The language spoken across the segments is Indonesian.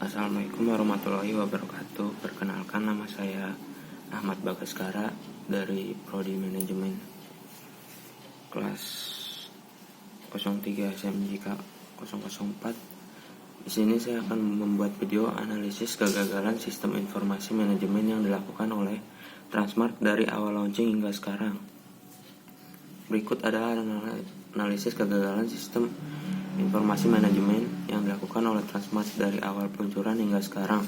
Assalamualaikum warahmatullahi wabarakatuh. Perkenalkan, nama saya Ahmad Bagaskara dari Prodi Manajemen kelas 03 SMJK 004. Di sini saya akan membuat video analisis kegagalan sistem informasi manajemen yang dilakukan oleh Transmart dari awal launching hingga sekarang. Berikut adalah analisis kegagalan sistem informasi manajemen yang dilakukan oleh Transmart dari awal peluncuran hingga sekarang.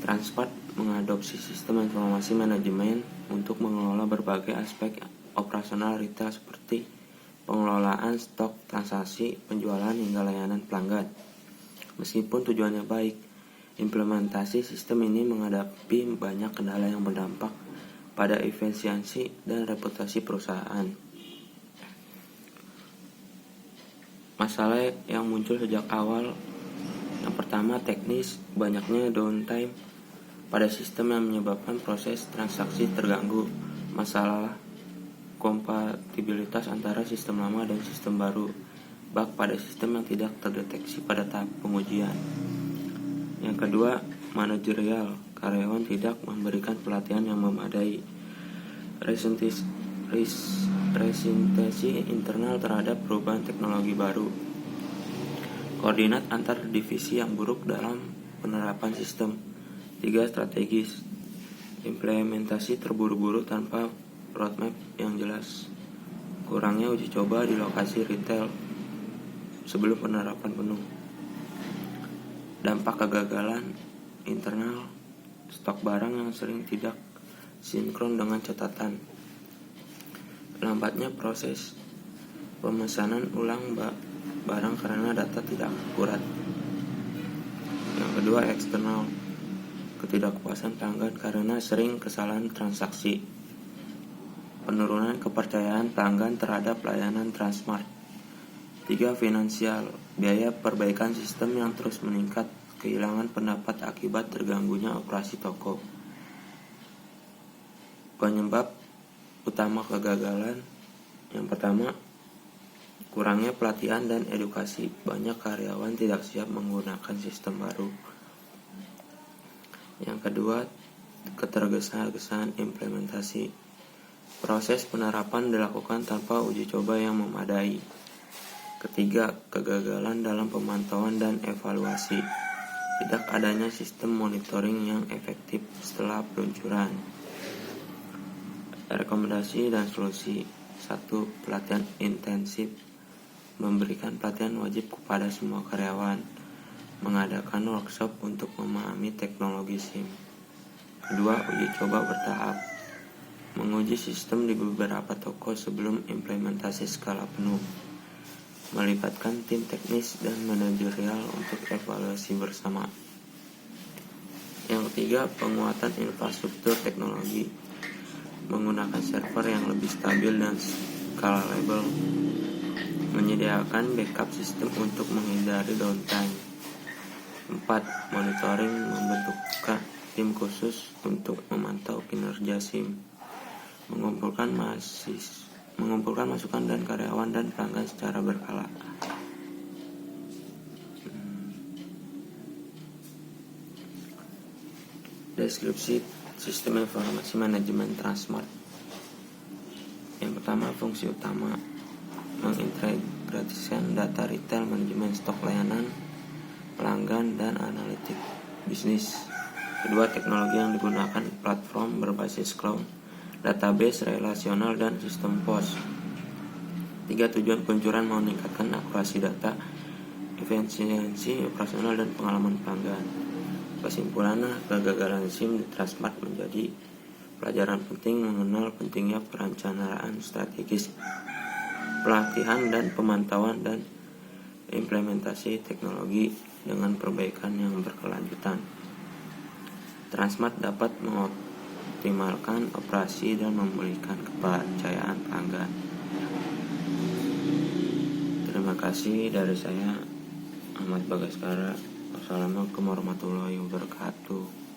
Transmart mengadopsi sistem informasi manajemen untuk mengelola berbagai aspek operasional retail seperti pengelolaan stok, transaksi, penjualan, hingga layanan pelanggan. Meskipun tujuannya baik, implementasi sistem ini menghadapi banyak kendala yang berdampak pada efisiensi dan reputasi perusahaan. Masalah yang muncul sejak awal, yang pertama teknis, banyaknya downtime pada sistem yang menyebabkan proses transaksi terganggu, masalah kompatibilitas antara sistem lama dan sistem baru, bug pada sistem yang tidak terdeteksi pada tahap pengujian. Yang kedua, manajerial, karyawan tidak memberikan pelatihan yang memadai, resintesi internal terhadap perubahan teknologi baru, koordinat antar divisi yang buruk dalam penerapan sistem. 3. Strategis, implementasi terburu-buru tanpa roadmap yang jelas, kurangnya uji coba di lokasi retail sebelum penerapan penuh. Dampak kegagalan internal, stok barang yang sering tidak sinkron dengan catatan, lambatnya proses pemesanan ulang barang karena data tidak akurat. Yang kedua, eksternal, ketidakpuasan pelanggan karena sering kesalahan transaksi, penurunan kepercayaan pelanggan terhadap layanan Transmart. 3. Finansial, biaya perbaikan sistem yang terus meningkat, kehilangan pendapat akibat terganggunya operasi toko. Penyebab utama kegagalan, yang pertama, kurangnya pelatihan dan edukasi. Banyak karyawan tidak siap menggunakan sistem baru. Yang kedua, ketergesa-gesaan implementasi. Proses penerapan dilakukan tanpa uji coba yang memadai. Ketiga, kegagalan dalam pemantauan dan evaluasi. Tidak adanya sistem monitoring yang efektif setelah peluncuran. Rekomendasi dan solusi. 1. Pelatihan intensif, memberikan pelatihan wajib kepada semua karyawan, mengadakan workshop untuk memahami teknologi SIM. 2. Uji coba bertahap, menguji sistem di beberapa toko sebelum implementasi skala penuh, melibatkan tim teknis dan manajerial untuk evaluasi bersama. Yang ketiga, penguatan infrastruktur teknologi, menggunakan server yang lebih stabil dan scalable, menyediakan backup sistem untuk menghindari downtime. 4. Monitoring, membentuk tim khusus untuk memantau kinerja SIM, mengumpulkan masukan dan karyawan dan pelanggan secara berkala. Deskripsi sistem informasi manajemen Transmart. Yang pertama, fungsi utama, mengintegrasikan data retail, manajemen stok, layanan pelanggan, dan analitik bisnis. Kedua, teknologi yang digunakan, platform berbasis cloud, database relasional, dan sistem POS. 3. Tujuan peluncuran, meningkatkan akurasi data, efisiensi operasional, dan pengalaman pelanggan. Kesimpulannya, kegagalan SIM di Transmart menjadi pelajaran penting mengenal pentingnya perencanaan strategis, pelatihan dan pemantauan, dan implementasi teknologi dengan perbaikan yang berkelanjutan. Transmart dapat mengoptimalkan operasi dan memulihkan kepercayaan pelanggan. Terima kasih dari saya, Ahmad Bagaskara. Wassalamualaikum warahmatullahi wabarakatuh.